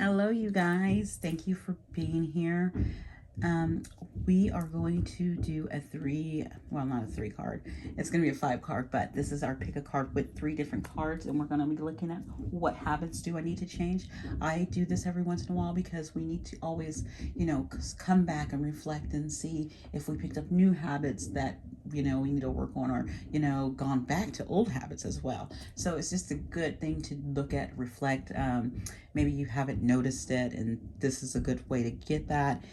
Hello, you guys. Thank you for being here. We are going to do a not a three card. It's going to be a 5 card, but this is our pick a card with 3 different cards, and we're going to be looking at what habits do I need to change. I do this every once in a while because we need to always, come back and reflect and see if we picked up new habits that, we need to work on, or, gone back to old habits as well. So it's just a good thing to look at, reflect. Maybe you haven't noticed it, and this is a good way to get that.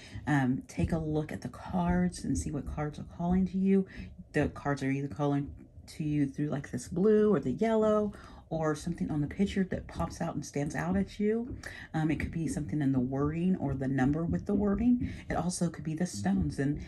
Take a look at the cards and see what cards are calling to you. The cards are either calling to you through like this blue or the yellow, or something on the picture that pops out and stands out at you. It could be something in the wording or the number with the wording. It also could be the stones and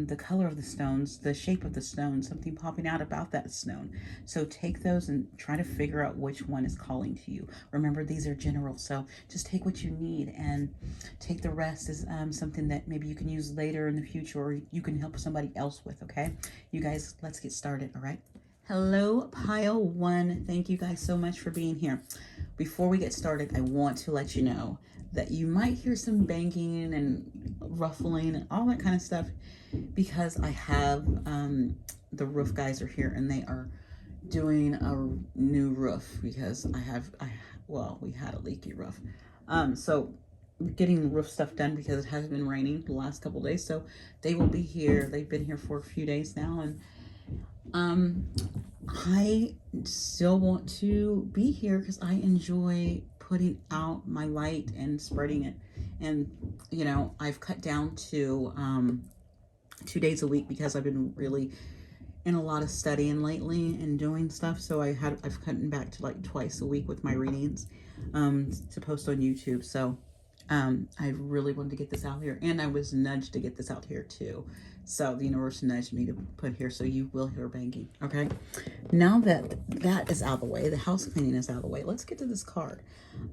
the color of the stones, the shape of the stone, something popping out about that stone. So take those and try to figure out which one is calling to you. Remember, these are general, so just take what you need and take the rest as something that maybe you can use later in the future, or you can help somebody else with, okay? You guys, let's get started, all right? Hello, pile 1. Thank you guys so much for being here. Before we get started, I want to let you know that you might hear some banging and ruffling and all that kind of stuff because I have the roof guys are here and they are doing a new roof because we had a leaky roof. So getting roof stuff done because it has been raining the last couple days. So they will be here. They've been here for a few days now, and I still want to be here because I enjoy putting out my light and spreading it. And, I've cut down to 2 days a week because I've been really in a lot of studying lately and doing stuff. So I've cut back to like twice a week with my readings to post on YouTube. So I really wanted to get this out here, and I was nudged to get this out here too. So the universe nudged me to put here, so you will hear banging. Okay, now that that is out of the way, the house cleaning is out of the way, let's get to this card.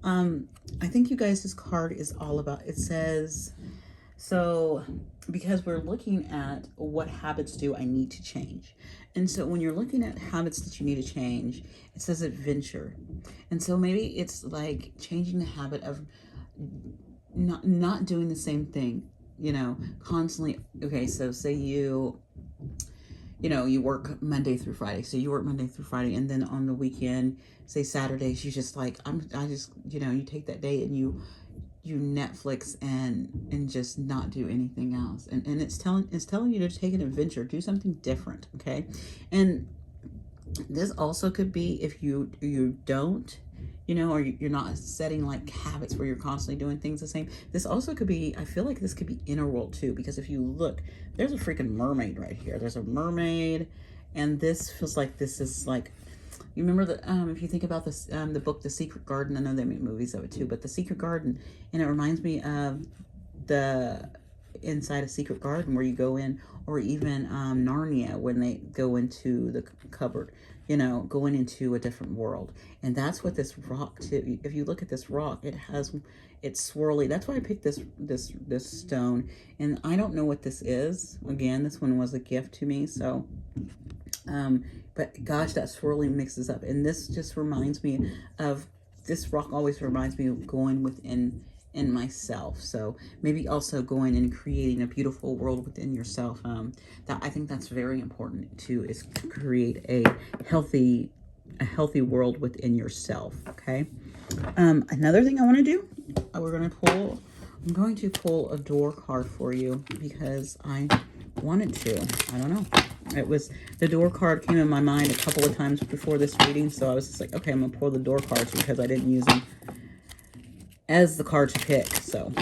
I think you guys, this card is all about, it says, so because we're looking at what habits do I need to change. And so when you're looking at habits that you need to change, it says adventure. And so maybe it's like changing the habit of not doing the same thing, constantly. Okay, so say you work Monday through Friday. So you work Monday through Friday, and then on the weekend, say Saturdays, you just like, you take that day and you Netflix and just not do anything else. And it's telling you to take an adventure, do something different, okay? And this also could be if you don't, or you're not setting like habits where you're constantly doing things the same. This also could be, I feel like this could be inner world too, because if you look, there's a freaking mermaid right here. There's a mermaid, and this feels like this is like, you remember the if you think about this the book The Secret Garden. I know they made movies of it too, but The Secret Garden, and it reminds me of the inside a secret garden where you go in, or even Narnia when they go into the cupboard, going into a different world. And that's what this rock too, if you look at this rock, it's swirly. That's why I picked this stone, and I don't know what this is. Again, this one was a gift to me, so but gosh, that swirling mixes up, and this just reminds me of, this rock always reminds me of going within myself. So maybe also going and creating a beautiful world within yourself. That I think that's very important too, is create a healthy world within yourself. Okay. Another thing I want to do, I'm going to pull a door card for you because I wanted to. I don't know. The door card came in my mind a couple of times before this reading, so I was just like, okay, I'm gonna pull the door cards because I didn't use them as the card to pick. So,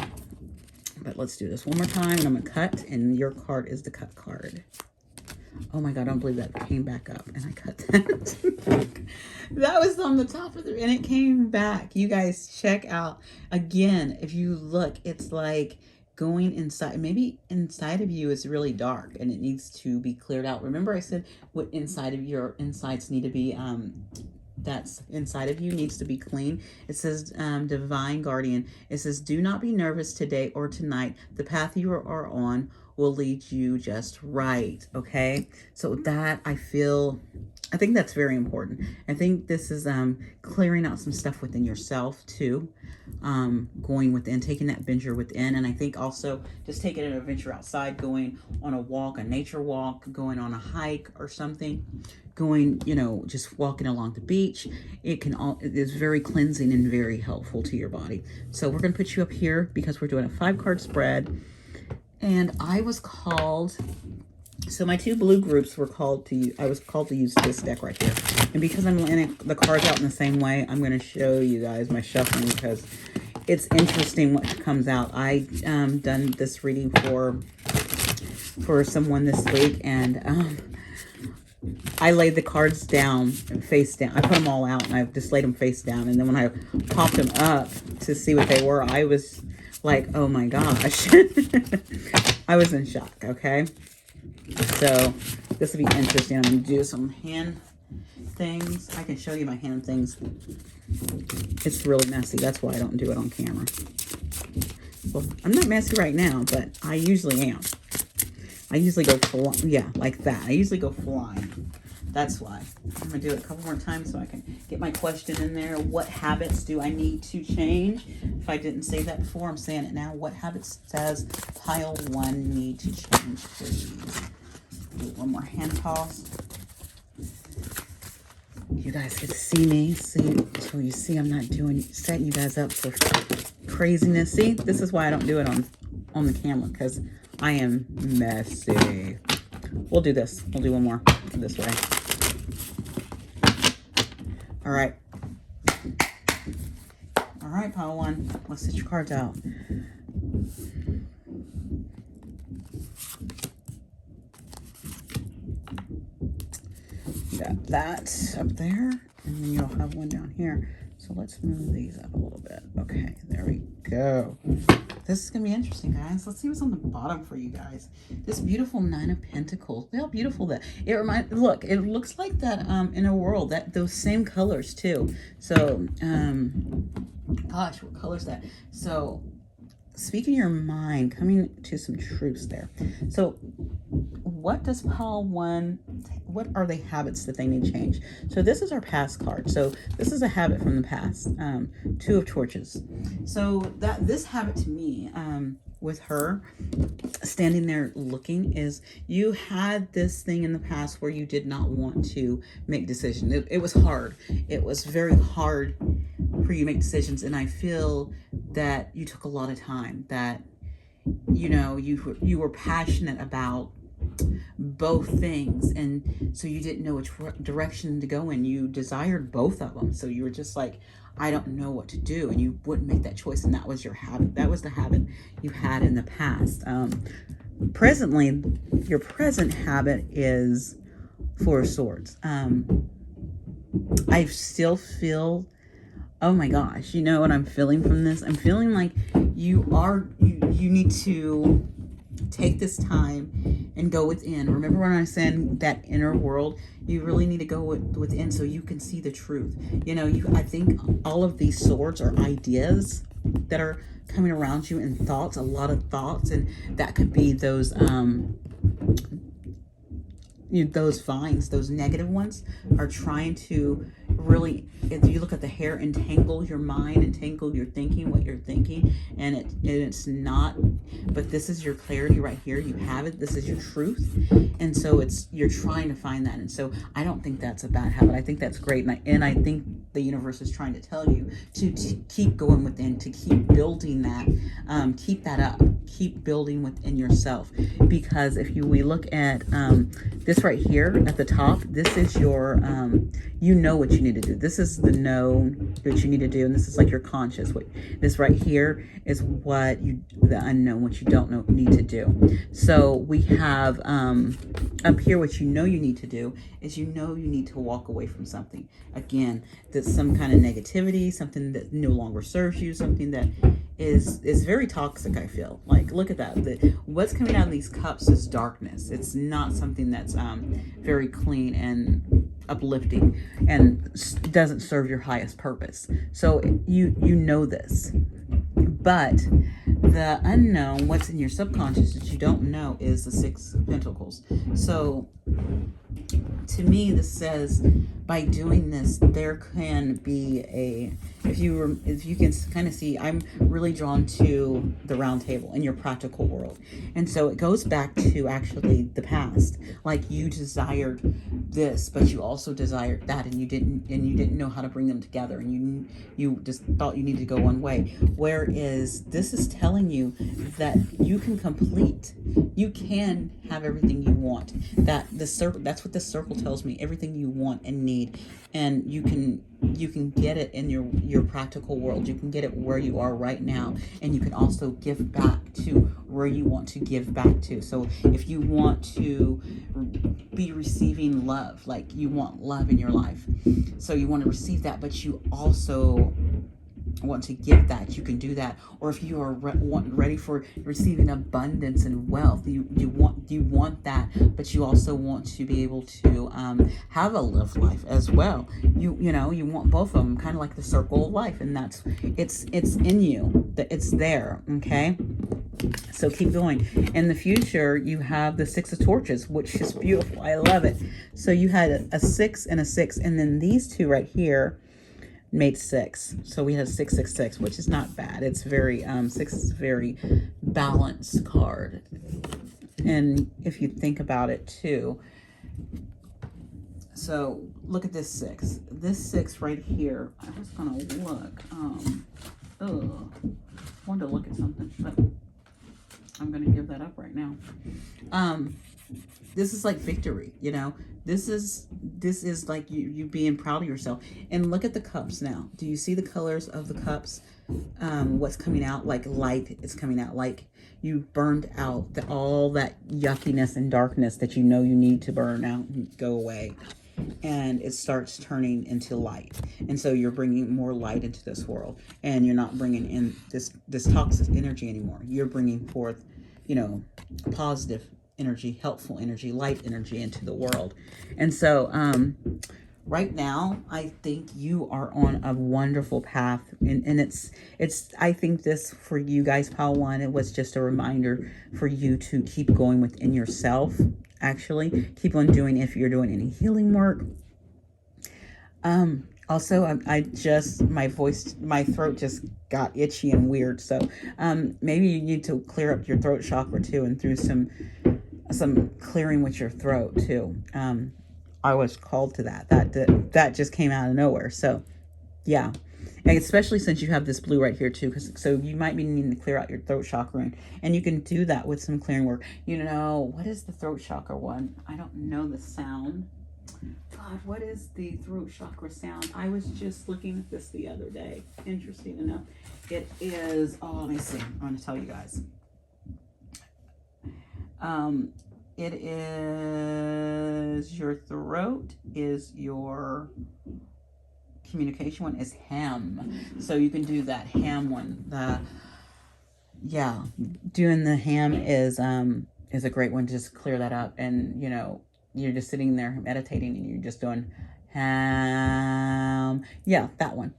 but let's do this one more time, and I'm gonna cut, and your card is the cut card. Oh my God, I don't believe that came back up, and I cut that. That was on the top of and it came back. You guys, check out again. If you look, it's like going inside. Maybe inside of you is really dark and it needs to be cleared out. Remember I said what inside of your insides need to be, that's inside of you needs to be clean. It says divine guardian. It says, do not be nervous today or tonight. The path you are on will lead you just right. Okay. So that I think that's very important. I think this is clearing out some stuff within yourself too. Going within, taking that venture within. And I think also just taking an adventure outside, going on a walk, a nature walk, going on a hike or something, going, just walking along the beach. It is very cleansing and very helpful to your body. So we're going to put you up here because we're doing a 5-card spread. And I was called, so my 2 blue groups were called to use, I was called to use this deck right here. And because I'm laying the cards out in the same way, I'm going to show you guys my shuffling because it's interesting what comes out. I done this reading for someone this week, and I laid the cards down face down. I put them all out and I just laid them face down. And then when I popped them up to see what they were, I was like, oh my gosh. I was in shock, okay? So this will be interesting. I'm going to do some hand things. I can show you my hand things. It's really messy. That's why I don't do it on camera. Well, I'm not messy right now, but I usually am. I usually go flying. Yeah, like that. I usually go flying. That's why. I'm going to do it a couple more times so I can get my question in there. What habits do I need to change? If I didn't say that before, I'm saying it now. What habits does pile 1 need to change, please? Do one more hand toss. You guys can see me. See, so you see I'm not setting you guys up for craziness. See, this is why I don't do it on the camera, because I am messy. We'll do this. We'll do one more this way. All right. All right, pile 1. Let's set your cards out. You got that up there, and then you'll have one down here. So let's move these up a little bit. Okay, there we go. This is going to be interesting, guys. Let's see what's on the bottom for you guys. This beautiful 9 of Pentacles. Look how beautiful that. Look, it looks like that in a world, that those same colors too. So, gosh, what color is that? So, speaking your mind, coming to some truths there. So, what does pile 1, what are the habits that they need to change? So this is our past card. So this is a habit from the past. 2 of Torches. So this habit to me, with her standing there looking, is you had this thing in the past where you did not want to make decisions. It was hard. It was very hard for you to make decisions. And I feel that you took a lot of time, that, you were passionate about both things, and so you didn't know which direction to go in. You desired both of them, so you were just like, I don't know what to do, and you wouldn't make that choice, and that was your habit. That was the habit you had in the past. Presently, your present habit is 4 of Swords. I still feel, oh my gosh, you know what I'm feeling from this? I'm feeling like you need to take this time and go within. Remember when I was saying that inner world? You really need to go within so you can see the truth. I think all of these swords are ideas that are coming around you, and thoughts, a lot of thoughts, and that could be those those vines, those negative ones, are trying to really, if you look at the hair, entangle your mind, entangle your thinking, what you're thinking, and it's not. But this is your clarity right here. You have it. This is your truth, and so you're trying to find that. And so I don't think that's a bad habit. I think that's great, and I think the universe is trying to tell you to keep going within, to keep building that, keep that up, keep building within yourself. Because if we look at this right here at the top, this is your what you need to do. This is the know what you need to do, and this is like your conscious. This right here is the unknown, what you don't know need to do. So we have up here what you need to do is you need to walk away from something. Again, that's some kind of negativity, something that no longer serves you, something that is very toxic. I feel like, look at that. What's coming out of these cups is darkness. It's not something that's very clean and uplifting, and doesn't serve your highest purpose. So you know this, but the unknown, what's in your subconscious that you don't know, is the Six of Pentacles. So to me, this says by doing this, there can be a, if you can kind of see, I'm really drawn to the round table in your practical world. And so it goes back to actually the past. Like you desired this, but you also desired that, and you didn't know how to bring them together, and you just thought you needed to go one way. Whereas this is telling you that you can complete, you can have everything you want. That the circle, that's what the circle tells me, everything you want and need, and you can get it in your practical world. You can get it where you are right now, and you can also give back to where you want to give back to. So if you want to be receiving love, like you want love in your life, so you want to receive that, but you also want to give that, you can do that. Or if you are ready for receiving abundance and wealth, you want that, but you also want to be able to have a love life as well. You want both of them, kind of like the circle of life, and that's it's in you, that it's there. Okay, so keep going. In the future, you have the Six of Torches, which is beautiful. I love it. So you had a 6 and a 6, and then these two right here made 6. So we had 666, which is not bad. It's very 6 is a very balanced card. And if you think about it too, so look at this 6. This 6 right here, I was gonna look. I wanted to look at something, but I'm gonna give that up right now. This is like victory, you know. This is like you being proud of yourself. And look at the cups now. Do you see the colors of the cups? What's coming out? Like light is coming out. Like you burned out all that yuckiness and darkness that you know you need to burn out and go away. And it starts turning into light. And so you're bringing more light into this world. And you're not bringing in this toxic energy anymore. You're bringing forth, you know, positive energy, helpful energy, light energy into the world. And so right now, I think you are on a wonderful path. And it's I think this for you guys, Pile 1, it was just a reminder for you to keep going within yourself. Actually, keep on doing, if you're doing any healing work. Also, I just, my throat just got itchy and weird. So maybe you need to clear up your throat chakra too, and through some clearing with your throat too. I was called to that. That just came out of nowhere. So yeah, and especially since you have this blue right here too, so you might be needing to clear out your throat chakra, and you can do that with some clearing work. You know, what is the throat chakra one? I don't know the sound. God, what is the throat chakra sound? I was just looking at this the other day. Interesting enough. It is, oh, let me see. I'm going to tell you guys. It is, your throat is your communication one, is ham. So you can do that ham one. Yeah, doing the ham is a great one. Just clear that up, and you know, you're just sitting there meditating, and you're just doing ham. Yeah, that one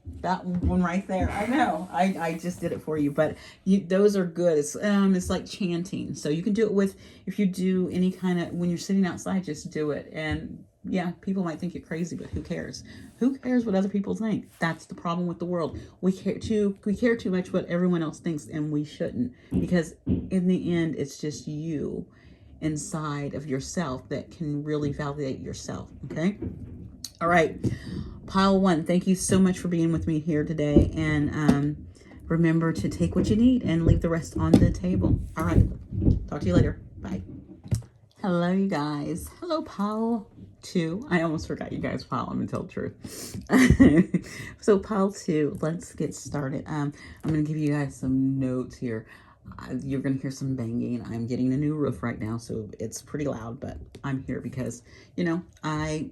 right there. I know, I just did it for you, but those are good. It's like chanting. So you can do it with, if you do any kind of, when you're sitting outside, just do it. And yeah, people might think you're crazy, but who cares? Who cares what other people think? That's the problem with the world. We care too much what everyone else thinks, and we shouldn't, because in the end, it's just you inside of yourself that can really validate yourself. Okay. All right, Pile 1, thank you so much for being with me here today. And remember to take what you need and leave the rest on the table. All right, talk to you later. Bye. Hello, you guys. Hello, Pile 2. I almost forgot you guys, Pile. I'm going to tell the truth. So Pile 2, let's get started. I'm going to give you guys some notes here. You're going to hear some banging. I'm getting a new roof right now, so it's pretty loud, but I'm here because, you know, I'm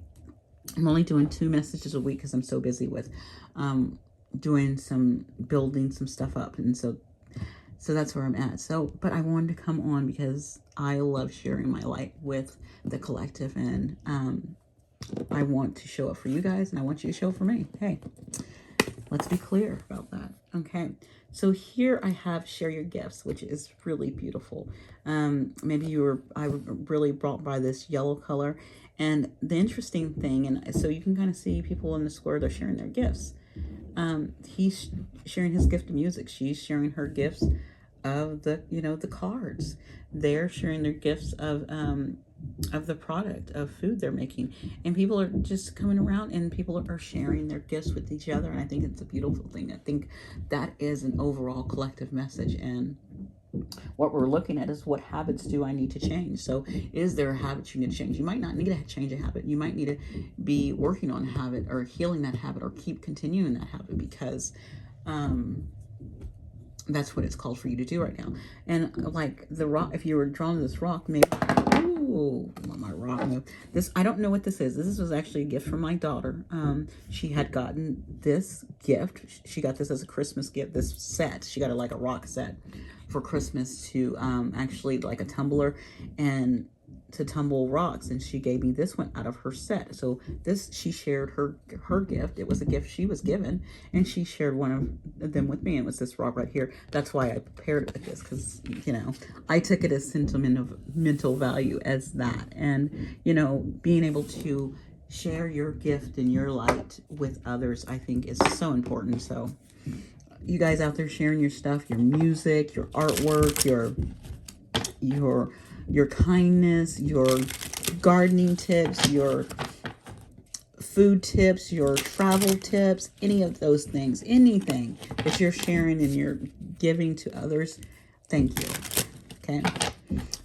only doing 2 messages a week because I'm so busy with building some stuff up. And so that's where I'm at. So, but I wanted to come on because I love sharing my light with the collective, and I want to show up for you guys, and I want you to show up for me. Hey, Let's be clear about that. Okay. So here I have share your gifts, which is really beautiful. Maybe I were really brought by this yellow color. And the interesting thing, and so you can kind of see people in the square, they're sharing their gifts. He's sharing his gift of music. She's sharing her gifts of the cards. They're sharing their gifts of the product of food they're making, and people are just coming around and people are sharing their gifts with each other, and I think it's a beautiful thing. I think that is an overall collective message, and what we're looking at is what habits do I need to change. So is there a habit you need to change? You might not need to change a habit. You might need to be working on a habit or healing that habit or keep continuing that habit, because that's what it's called for you to do right now. And like the rock, if you were drawn to this rock, maybe, ooh, my rock moved. This, I don't know what this is. This was actually a gift from my daughter. She had gotten this gift. She got this as a Christmas gift, this set. She got like a rock set for Christmas to actually like a tumbler and to tumble rocks, and she gave me this one out of her set. So this, she shared her gift. It was a gift she was given, and she shared one of them with me, and it was this rock right here. That's why I prepared it with this, because I took it as sentimental value as that. And being able to share your gift and your light with others, I think, is so important. So you guys out there sharing your stuff, your music, your artwork, your kindness, your gardening tips, your food tips, your travel tips, any of those things, anything that you're sharing and you're giving to others, thank you. Okay.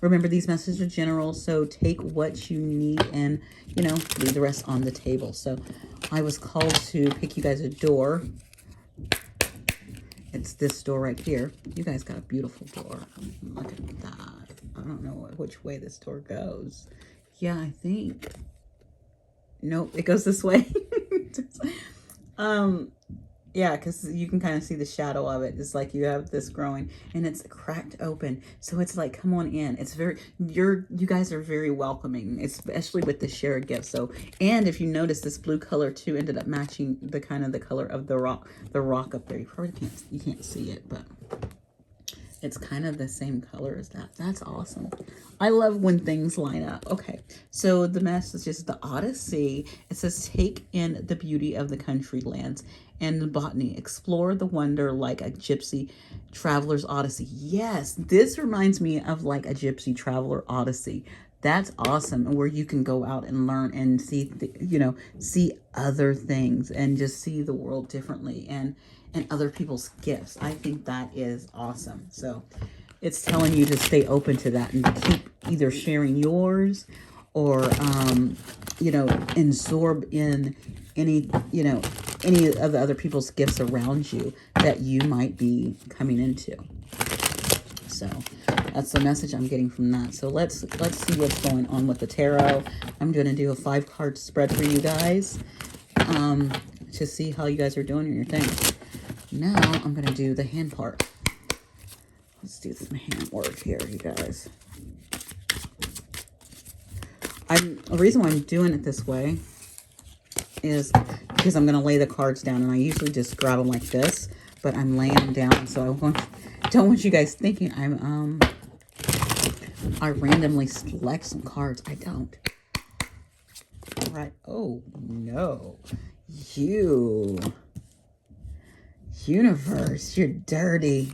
Remember, these messages are general, so take what you need and, leave the rest on the table. So I was called to pick you guys a door. It's this door right here. You guys got a beautiful door. Look at that. I don't know which way this door goes. Yeah, I think. Nope, it goes this way. Yeah, because you can kind of see the shadow of it. It's like you have this growing and it's cracked open. So it's like, come on in. It's you guys are very welcoming, especially with the shared gift. So, and if you notice, this blue color too ended up matching the color of the rock up there. You probably can't see it, but it's kind of the same color as that. That's awesome. I love when things line up. Okay, so the message is the Odyssey. It says, take in the beauty of the country lands and the botany. Explore the wonder like a gypsy traveler's odyssey. Yes, this reminds me of like a gypsy traveler odyssey. That's awesome. And where you can go out and learn and see, see other things and just see the world differently and other people's gifts. I think that is awesome. So it's telling you to stay open to that and to keep either sharing yours or, absorb in any of the other people's gifts around you that you might be coming into. So that's the message I'm getting from that. So let's see what's going on with the tarot. I'm going to do a 5-card spread for you guys to see how you guys are doing in your thing. Now I'm going to do the hand part. Let's do some hand work here, you guys. The reason why I'm doing it this way is because I'm going to lay the cards down, and I usually just grab them like this, but I'm laying them down, so I don't want you guys thinking I randomly select some cards. I don't. All right. Oh, no. Universe, you're dirty.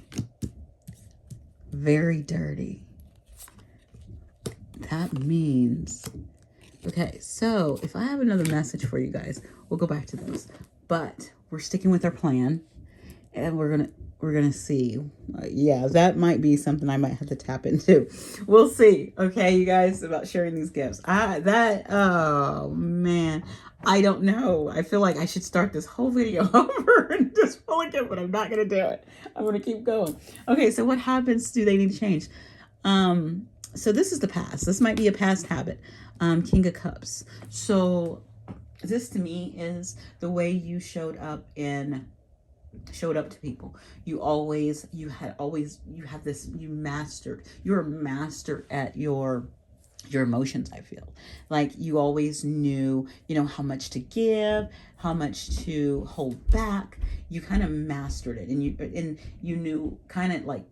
Very dirty. That means... Okay, so if I have another message for you guys, we'll go back to those. But we're sticking with our plan, and we're gonna see. Yeah, that might be something I might have to tap into. We'll see. Okay, you guys, about sharing these gifts. Oh man, I don't know. I feel like I should start this whole video over and just pull a gift, but I'm not gonna do it. I'm gonna keep going. Okay, so what habits do they need to change? So this is the past. This might be a past habit. King of Cups. So this to me is the way you showed up to people. You're a master at your your emotions. I feel like you always knew, how much to give, how much to hold back. You kind of mastered it, and you knew kind of like,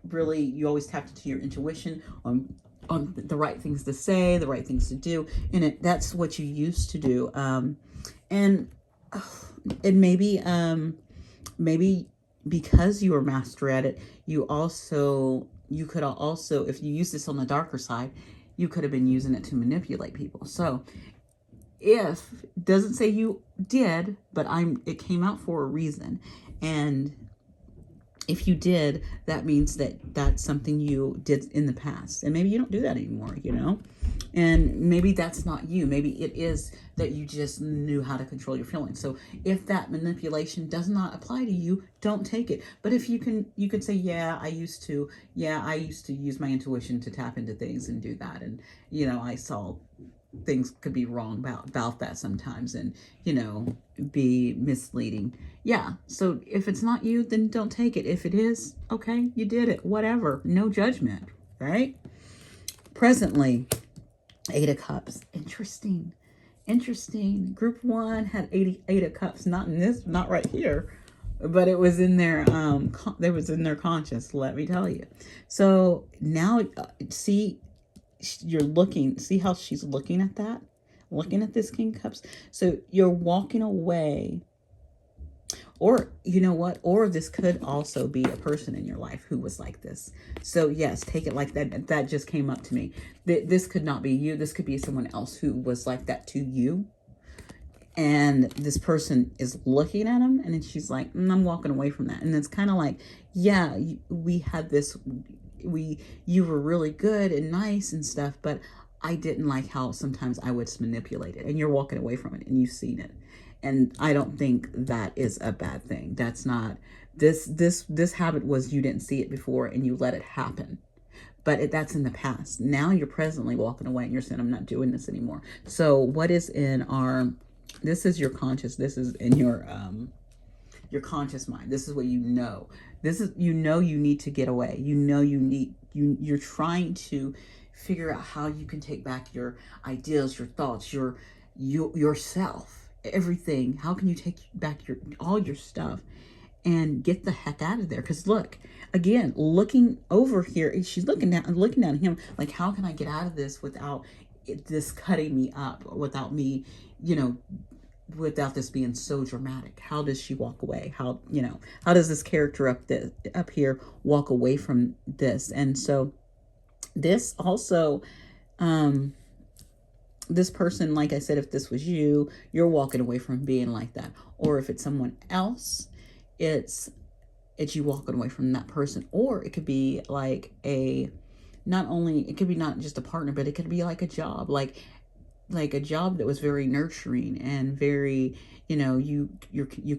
really, you always tapped into your intuition on the right things to say, the right things to do, and that's what you used to do. And and maybe because you were master at it, you could also, if you use this on the darker side, you could have been using it to manipulate people. So if doesn't say you did, but it came out for a reason. And if you did, that means that that's something you did in the past, and maybe you don't do that anymore, and maybe that's not you. Maybe it is that you just knew how to control your feelings. So if that manipulation does not apply to you, don't take it. But if you can say, yeah, I used to use my intuition to tap into things and do that, and I saw things could be wrong about that sometimes, and be misleading. Yeah, so if it's not you, then don't take it. If it is, okay, you did it, whatever, no judgment, right? Presently, 8 of Cups. Interesting. Group 1 had 8 of Cups, not right here, but it was in their in their conscious, let me tell you. So now, see how she's looking at that, looking at this King of Cups. So you're walking away, or or this could also be a person in your life who was like this. So yes, take it like that. That just came up to me. This could not be you. This could be someone else who was like that to you. And this person is looking at him, and then she's like, I'm walking away from that. And it's kind of like, yeah, we had this, you were really good and nice and stuff, but I didn't like how sometimes I would manipulate it, and you're walking away from it, and you've seen it. And I don't think that is a bad thing. That's not, this habit was, you didn't see it before and you let it happen. But that's in the past. Now you're presently walking away and you're saying, I'm not doing this anymore. So what is in this is your conscious, this is in your conscious mind. This is what you know. This is, you need to get away. You're trying to figure out how you can take back your ideas, your thoughts, yourself. Everything. How can you take back all your stuff and get the heck out of there? Because look, again, looking over here, she's looking down at him like, how can I get out of this without this cutting me up, without me, without this being so dramatic? How does she walk away? How does this character up here walk away from this? And so this also, this person, like I said, if this was you, you're walking away from being like that. Or if it's someone else, it's you walking away from that person. Or it could be like it could be not just a partner, but it could be like a job, like a job that was very nurturing and very, you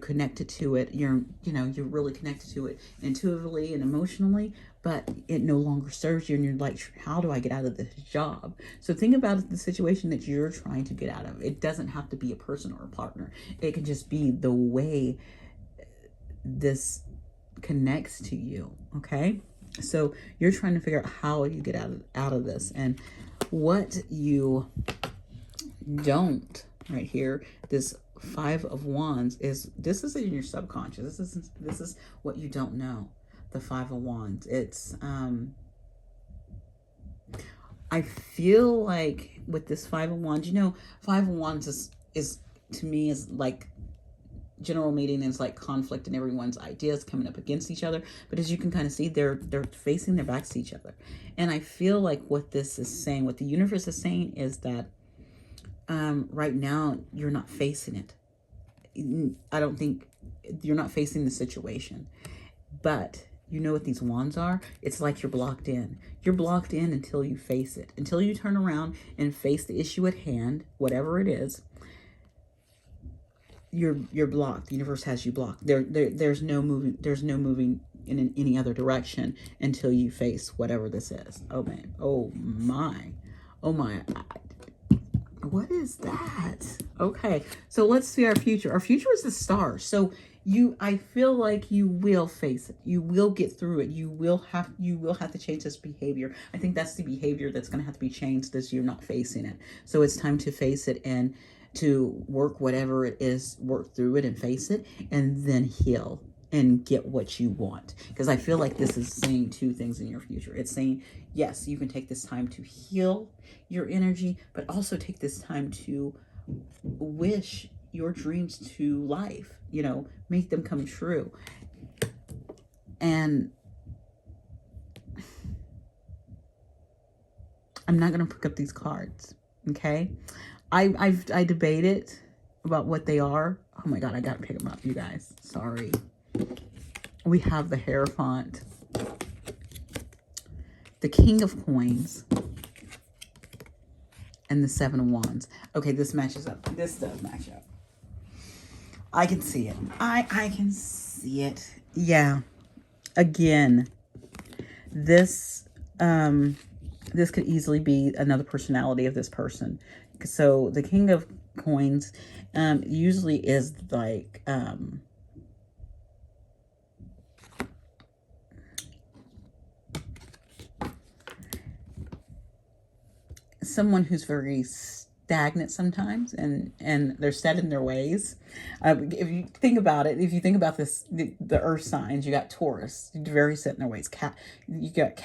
connected to it. You're really connected to it intuitively and emotionally, but it no longer serves you, and you're like, how do I get out of this job? So think about the situation that you're trying to get out of. It doesn't have to be a person or a partner. It can just be the way this connects to you, okay? So you're trying to figure out how you get out of this, and what you don't. Right here, this 5 of Wands this is in your subconscious. This is what you don't know. The 5 of Wands. It's I feel like with this 5 of Wands, 5 of Wands is to me is like general meeting, is like conflict and everyone's ideas coming up against each other. But as you can kind of see, they're facing their backs to each other. And I feel like what this is saying, what the universe is saying, is that right now you're not facing it. I don't think you're not facing the situation, but you know what these wands are? It's like you're blocked in. You're blocked in until you face it, until you turn around and face the issue at hand, whatever it is. You're blocked. The universe has you blocked. There's no moving. There's no moving in any other direction until you face whatever this is. Oh man. Oh my. Oh my. What is that? Okay, so let's see our future. Our future is the stars. So I feel like you will face it. You will get through it. You will have to change this behavior. I think that's the behavior that's going to have to be changed this year, not facing it. So it's time to face it and to work whatever it is, work through it and face it, and then heal and get what you want. Because I feel like this is saying two things in your future. It's saying, yes, you can take this time to heal your energy, but also take this time to wish your dreams to life, you know, make them come true. And I'm not going to pick up these cards, okay? I debated about what they are. Oh my God, I got to pick them up, you guys. Sorry. We have the Hierophant, the King of Coins, and the Seven of Wands. Okay, this matches up. This does match up. I can see it. I can see it. Yeah. Again, this could easily be another personality of this person. So the King of Coins usually is like someone who's very stagnant sometimes, and they're set in their ways. If you think about it, if you think about this, the earth signs, you got Taurus, very set in their ways. You got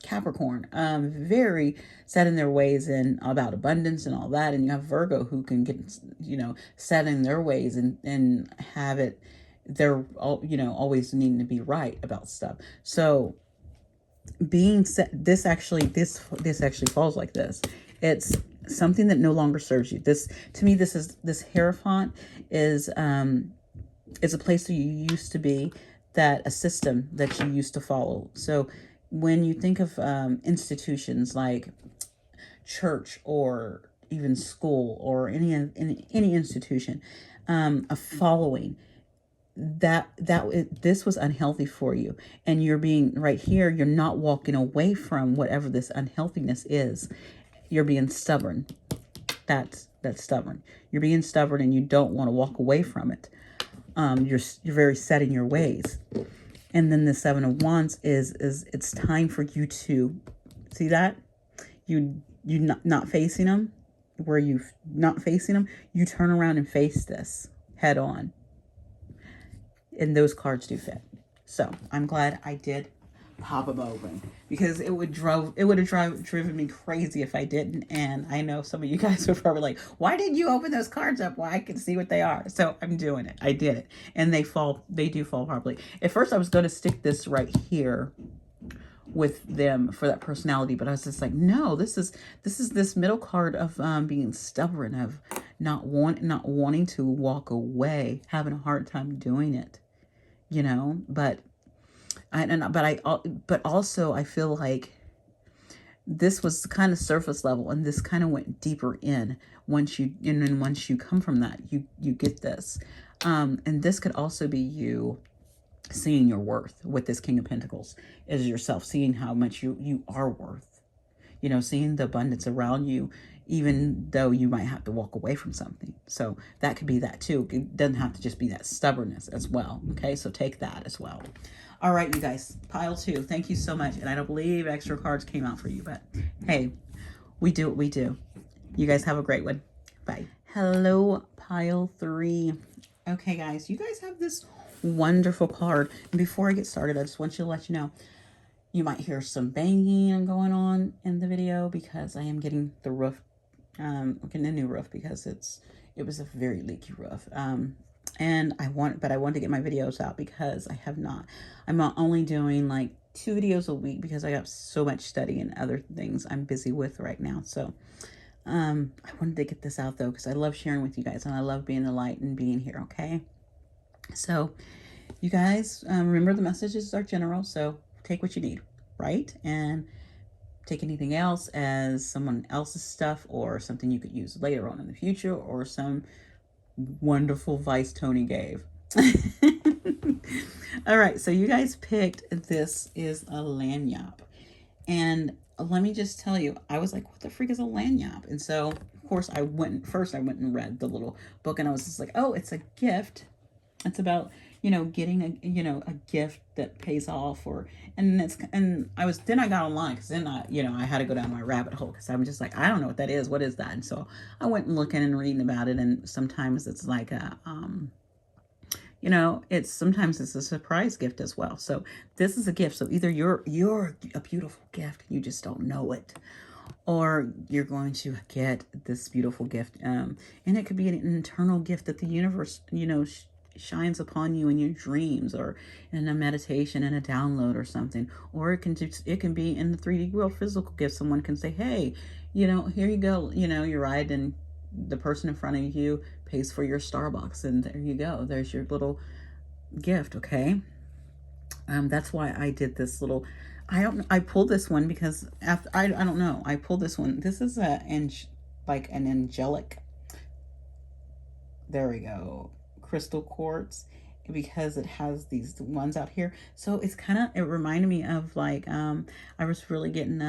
Capricorn, very set in their ways and about abundance and all that. And you have Virgo, who can get, you know, set in their ways and have it. They're all, you know, always needing to be right about stuff. So being set, this actually falls like this. It's something that no longer serves you. This, to me, this Hierophant is a place where you used to be, that a system that you used to follow. So when you think of institutions like church or even school or any institution, a following, this was unhealthy for you, and you're being right here, you're not walking away from whatever this unhealthiness is. You're being stubborn. That's stubborn. You're being stubborn, and you don't want to walk away from it. You're very set in your ways. And then the Seven of Wands is it's time for you to see that you not facing them, where you not facing them, you turn around and face this head on. And those cards do fit. So I'm glad I did pop them open, because it would have driven me crazy if I didn't. And I know some of you guys were probably like, why didn't you open those cards up? Well, I can see what they are. So I'm doing it. I did it. And they do fall properly. At first I was going to stick this right here with them for that personality, but I was just like, no, this is this middle card of being stubborn, of not wanting to walk away, having a hard time doing it, you know. But also I feel like this was kind of surface level, and this kind of went deeper in. Once you come from that, you get this, and this could also be you seeing your worth with this King of Pentacles, is yourself, seeing how much you are worth, you know, seeing the abundance around you, even though you might have to walk away from something. So that could be that too. It doesn't have to just be that stubbornness as well. Okay, so take that as well. All right, you guys, pile 2, thank you so much. And I don't believe extra cards came out for you, but hey, we do what we do. You guys have a great one. Bye. Hello, pile 3. Okay, guys, you guys have this wonderful card. And before I get started, I just want you to let you know, you might hear some banging going on in the video, because I am getting the roof, getting a new roof, because it was a very leaky roof. And I wanted to get my videos out, because I'm not only doing like 2 videos a week, because I got so much study and other things I'm busy with right now. So I wanted to get this out though, because I love sharing with you guys, and I love being the light and being here. Okay, so you guys, remember, the messages are general, so take what you need, right? And take anything else as someone else's stuff, or something you could use later on in the future, or some wonderful advice Tony gave. All right, so you guys picked, this is a lanyap. And let me just tell you, I was like, what the freak is a lanyap? And so, of course, I went and read the little book, and I was just like, oh, it's a gift It's about, you know, getting a, you know, a gift that pays off, or, and I got online, because then I, you know, I had to go down my rabbit hole, because I'm just like, I don't know what that is. What is that? And so I went and looking and reading about it. And sometimes it's like a, you know, sometimes it's a surprise gift as well. So this is a gift. So either you're a beautiful gift, you just don't know it, or you're going to get this beautiful gift. And it could be an internal gift that the universe, you know, shines upon you in your dreams, or in a meditation, in a download or something. Or it can be in the 3D world, physical gift. Someone can say, hey, you know, here you go, you know, you're riding, the person in front of you pays for your Starbucks, and there you go, there's your little gift. Okay. That's why I did this little, I pulled this one because after, I don't know, I pulled this one. This is like an angelic, there we go, crystal quartz, because it has these ones out here. So it's kind of, it reminded me of like, I was really getting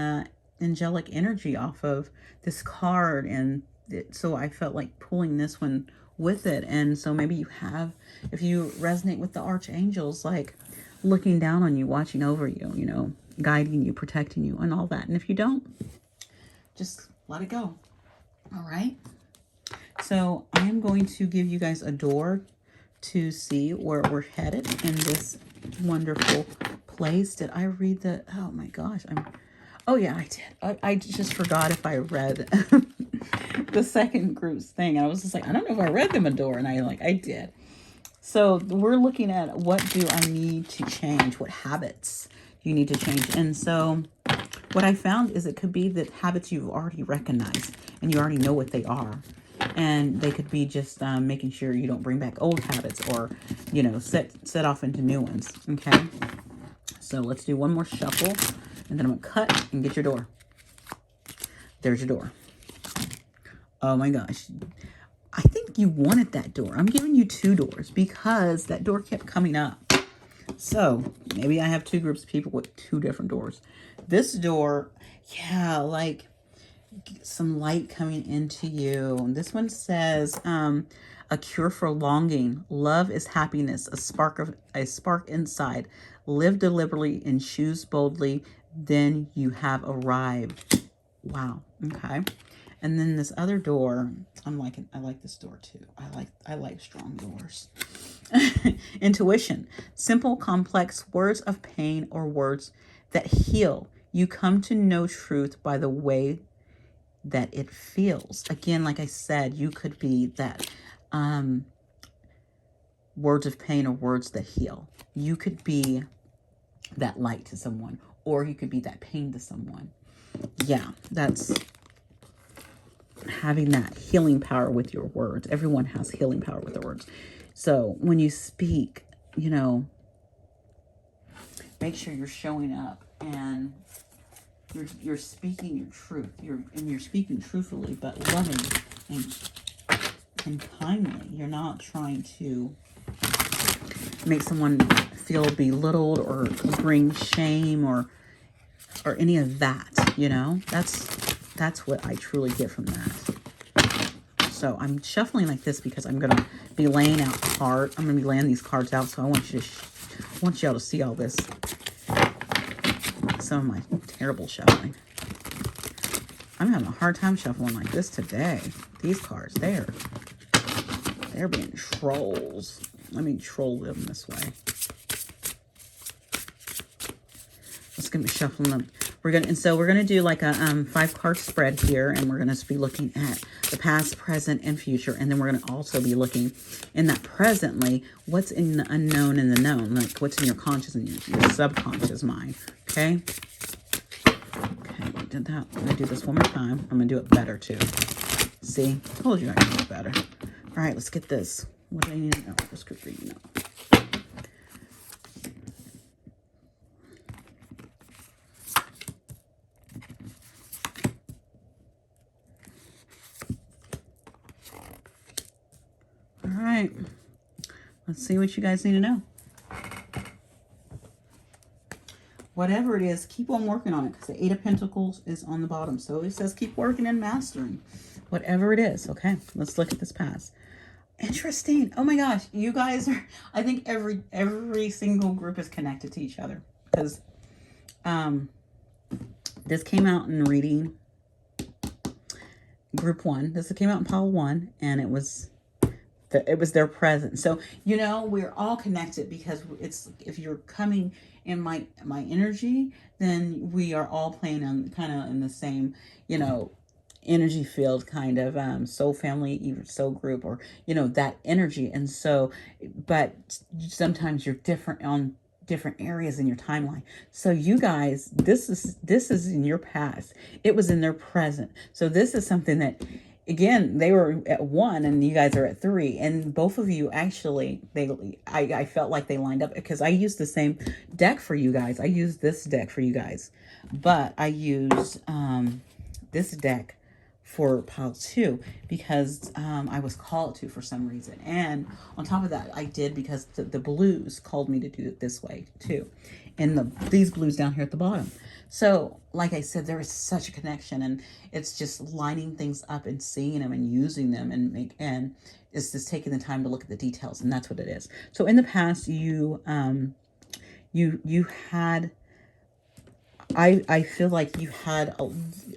angelic energy off of this card. And so I felt like pulling this one with it. And so maybe you have, if you resonate with the archangels, like looking down on you, watching over you, you know, guiding you, protecting you, and all that. And if you don't, just let it go. All right. So I am going to give you guys a door to see where we're headed in this wonderful place. Did I read the, oh my gosh, oh yeah, I did. I just forgot if I read the second group's thing. I was just like, I don't know if I read them a door, and I did. So we're looking at, what do I need to change? What habits do you need to change? And so what I found is it could be that habits you've already recognized and you already know what they are. And they could be just making sure you don't bring back old habits, or, you know, set off into new ones. Okay. So let's do one more shuffle, and then I'm going to cut and get your door. There's your door. Oh my gosh. I think you wanted that door. I'm giving you 2 doors because that door kept coming up. So maybe I have 2 groups of people with 2 different doors. This door, yeah, like some light coming into you. And this one says, a cure for longing. Love is happiness, a spark inside. Live deliberately and choose boldly. Then you have arrived. Wow. Okay. And then this other door, I like this door too. I like strong doors. Intuition. Simple, complex words of pain, or words that heal. You come to know truth by the way that it feels. Again, like I said, you could be that words of pain or words that heal. You could be that light to someone, or you could be that pain to someone. Yeah, that's having that healing power with your words. Everyone has healing power with their words. So when you speak, you know, make sure you're showing up and you're speaking your truth. You're speaking truthfully, but loving and kindly. You're not trying to make someone feel belittled or bring shame or any of that, you know. That's what I truly get from that. So I'm shuffling like this because I'm going to be laying out cards. I'm going to be laying these cards out. So I want y'all to see all this. Some of my terrible shuffling. I'm having a hard time shuffling like this today. These cards, they're being trolls. Let me troll them this way. Let's get me shuffling them. So we're gonna do like a 5-card spread here, and we're gonna be looking at the past, present, and future, and then we're gonna also be looking in that presently, what's in the unknown and the known, like what's in your conscious and your subconscious mind. Okay. Okay, we did that. I'm gonna do this one more time. I'm gonna do it better too. See, told you I could do it better. All right, let's get this. What do I need to know? This could read, All right, let's see what you guys need to know. Whatever it is, keep on working on it, because the 8 of Pentacles is on the bottom. So it says keep working and mastering. Whatever it is, okay? Let's look at this past. Interesting. Oh my gosh, you guys are. I think every single group is connected to each other because um, this came out in reading group one. This came out in pile one, and it was their presence. So we're all connected because it's if you're coming in my energy, then we are all playing on kind of in the same energy field, kind of soul family, even soul group, or that energy. And so, but sometimes you're different on different areas in your timeline. So you guys, this is in your past. It was in their present. So this is something that, again, they were at one and you guys are at three, and both of you actually, I felt like they lined up because I used the same deck for you guys. I used this deck for you guys, but I used this deck for pile two because I was called to for some reason. And on top of that, I did because the blues called me to do it this way too. And these blues down here at the bottom. So like I said, there is such a connection, and it's just lining things up and seeing them and using them and it's just taking the time to look at the details, and that's what it is. So in the past, you had, I feel like you had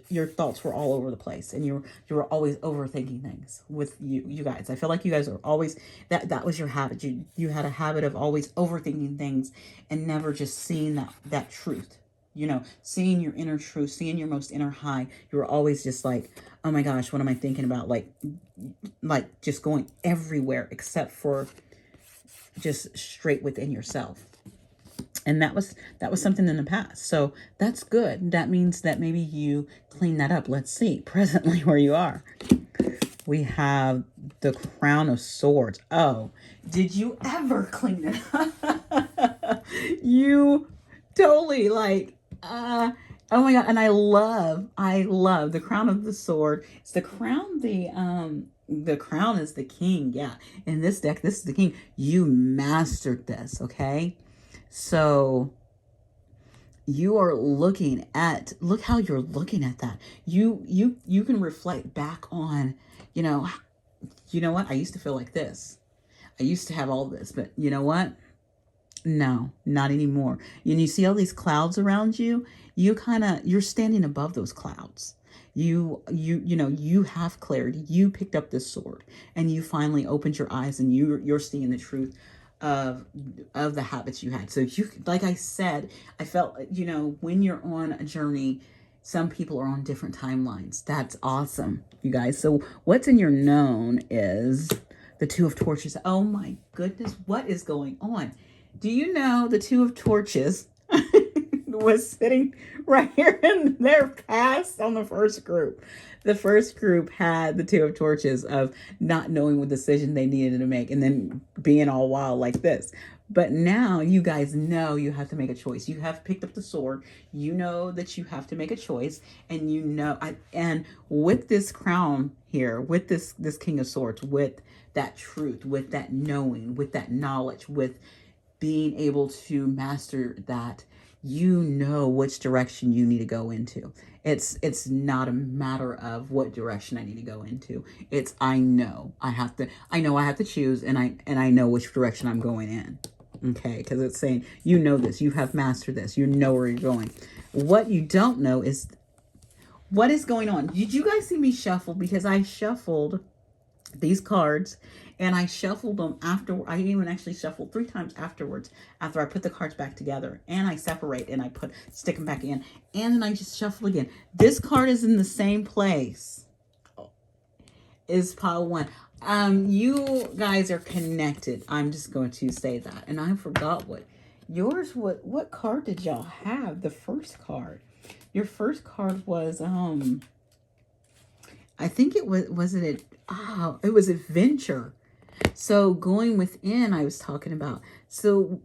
your thoughts were all over the place, and you were always overthinking things with you guys. I feel like you guys are always that was your habit. You had a habit of always overthinking things and never just seeing that truth. Seeing your inner truth, seeing your most inner high. You were always just like, oh my gosh, what am I thinking about? Like just going everywhere except for just straight within yourself. And that was something in the past. So that's good. That means that maybe you clean that up. Let's see presently where you are. We have the Crown of Swords. Oh, did you ever clean it up? You totally oh my God. And I love the Crown of the Sword. It's the crown, the crown is the king. Yeah. In this deck, this is the king. You mastered this. Okay. So you are look how you're looking at that. You can reflect back on, you know what? I used to feel like this. I used to have all this, but you know what? No, not anymore. And you see all these clouds around you, you're standing above those clouds. You have clarity. You picked up this sword and you finally opened your eyes, and you're seeing the truth of the habits you had. So like I said, I felt, when you're on a journey, some people are on different timelines. That's awesome, you guys. So what's in your known is the Two of Torches. Oh my goodness, what is going on? Do you know the Two of Torches was sitting right here in their past on the first group? The first group had the Two of Torches of not knowing what decision they needed to make and then being all wild like this. But now you guys know you have to make a choice. You have picked up the sword. You know that you have to make a choice. And and with this crown here, with this King of Swords, with that truth, with that knowing, with that knowledge, with being able to master that, which direction you need to go into. It's not a matter of what direction I need to go into. It's I know I have to choose, and I know which direction I'm going in. Okay, because it's saying this, you have mastered this, you know where you're going. What you don't know is what is going on. Did you guys see me shuffle? Because I shuffled these cards, and I shuffled them after. I even actually shuffled 3 times afterwards, after I put the cards back together, and I separate and I stick them back in, and then I just shuffle again. This card is in the same place is pile 1. You guys are connected. I'm just going to say that. And I forgot what card did y'all have? The first card. Your first card was I think it was adventure. So going within, I was talking about. So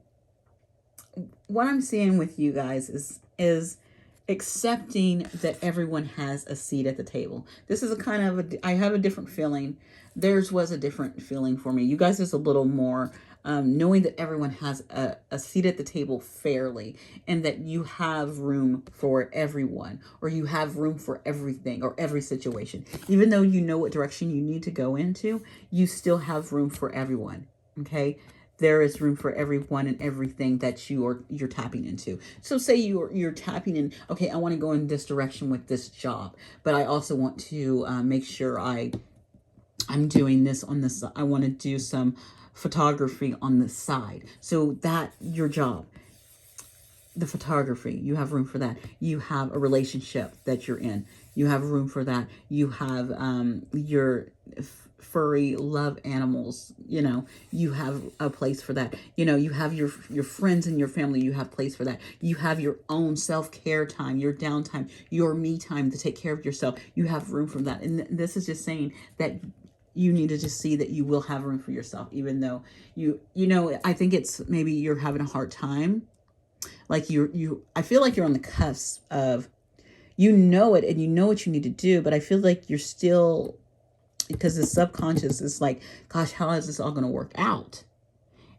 what I'm seeing with you guys is accepting that everyone has a seat at the table. This is I have a different feeling. Theirs was a different feeling for me. You guys is a little more knowing that everyone has a seat at the table fairly, and that you have room for everyone, or you have room for everything or every situation. Even though you know what direction you need to go into, you still have room for everyone. Okay? There is room for everyone and everything that you're tapping into. So say you're tapping in, okay, I want to go in this direction with this job, but I also want to make sure I'm doing this on this. I want to do some photography on the side. So that your job, the photography, you have room for that. You have a relationship that you're in. You have room for that. You have your furry love animals, you have a place for that. You have your friends and your family, you have place for that. You have your own self-care time, your downtime, your me time to take care of yourself. You have room for that. And this is just saying that you need to just see that you will have room for yourself, even though I think it's maybe you're having a hard time. Like I feel like you're on the cusp of, it and you know what you need to do, but I feel like you're still, because the subconscious is like, gosh, how is this all going to work out?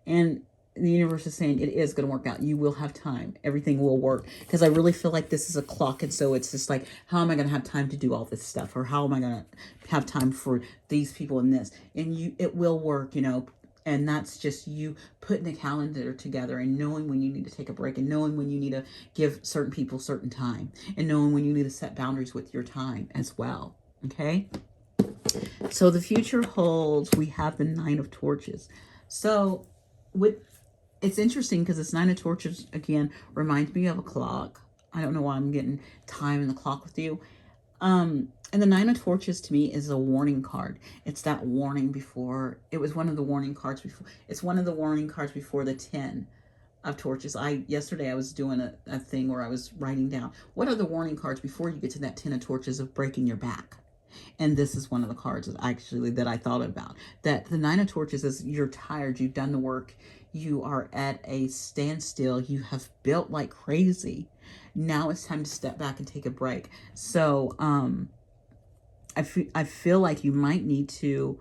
And the universe is saying it is going to work out. You will have time. Everything will work. Because I really feel like this is a clock. And so it's just like, how am I going to have time to do all this stuff? Or how am I going to have time for these people and this? And it will work, And that's just you putting a calendar together and knowing when you need to take a break, and knowing when you need to give certain people certain time, and knowing when you need to set boundaries with your time as well. Okay? So the future holds, we have the Nine of Torches. So it's interesting because this Nine of Torches, again, reminds me of a clock. I don't know why I'm getting time in the clock with you. And the Nine of Torches to me is a warning card. It's that warning before, it was one of the warning cards before. It's one of the warning cards before the 10 of Torches. Yesterday I was doing a thing where I was writing down, what are the warning cards before you get to that 10 of Torches of breaking your back? And this is one of the cards actually that I thought about. That the Nine of Torches is, you're tired, you've done the work, you are at a standstill, you have built like crazy. Now it's time to step back and take a break. So I feel like you might need to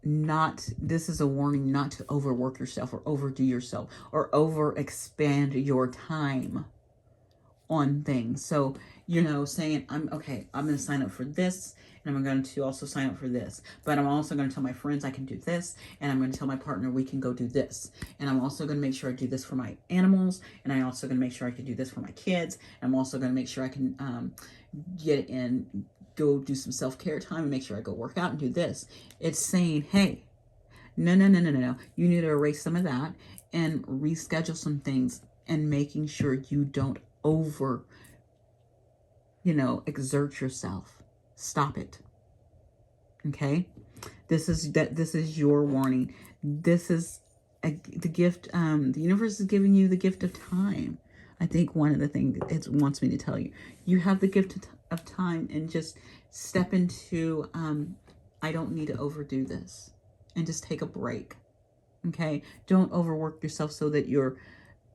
this is a warning not to overwork yourself or overdo yourself or overexpand your time on things. So, saying, I'm going to sign up for this, and I'm going to also sign up for this, but I'm also going to tell my friends I can do this, and I'm going to tell my partner we can go do this, and I'm also going to make sure I do this for my animals, and I'm also going to make sure I can do this for my kids, and I'm also going to make sure I can go do some self-care time and make sure I go work out and do this. It's saying, hey, no, you need to erase some of that and reschedule some things, and making sure you don't exert yourself. Stop it. Okay? This is your warning. This is the gift. The universe is giving you the gift of time. I think one of the things it wants me to tell you, you have the gift of time, and just step into, I don't need to overdo this, and just take a break. Okay? Don't overwork yourself so that you're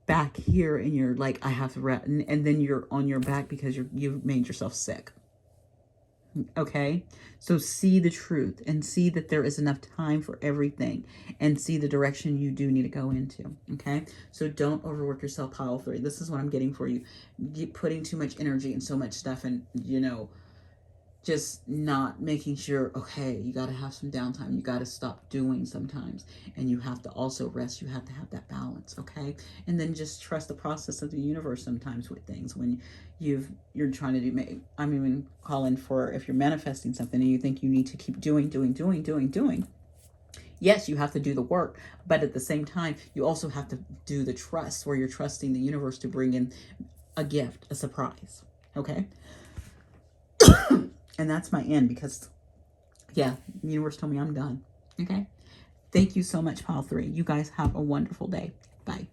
back here and you're like, I have to rest, and then you're on your back because you've made yourself sick. Okay? So see the truth and see that there is enough time for everything, and see the direction you do need to go into. Okay? So don't overwork yourself, pile 3. This is what I'm getting for you. You're putting too much energy and so much stuff, and just not making sure, okay, you got to have some downtime. You got to stop doing sometimes. And you have to also rest. You have to have that balance, okay? And then just trust the process of the universe sometimes with things. When you're trying to do, I'm even calling for, if you're manifesting something and you think you need to keep doing. Yes, you have to do the work. But at the same time, you also have to do the trust, where you're trusting the universe to bring in a gift, a surprise, okay? And that's my end, because, yeah, the universe told me I'm done. Okay? Thank you so much, pile 3. You guys have a wonderful day. Bye.